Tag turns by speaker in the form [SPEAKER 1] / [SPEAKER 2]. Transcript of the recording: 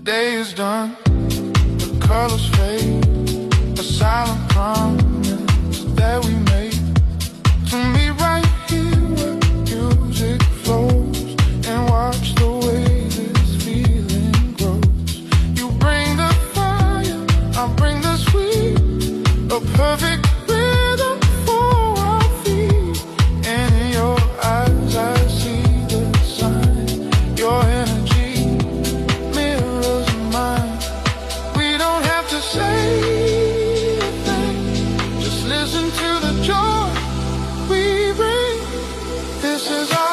[SPEAKER 1] day is done, the colors fade, a silent promise that we made. To me right here where music flows, and watch the way this feeling grows. You bring the fire, I bring the sweet, a perfect rhythm for our feet. And in your eyes I see the sign, your energy mirrors mine. We don't have to say a thing, just listen to the joy we bring. This is our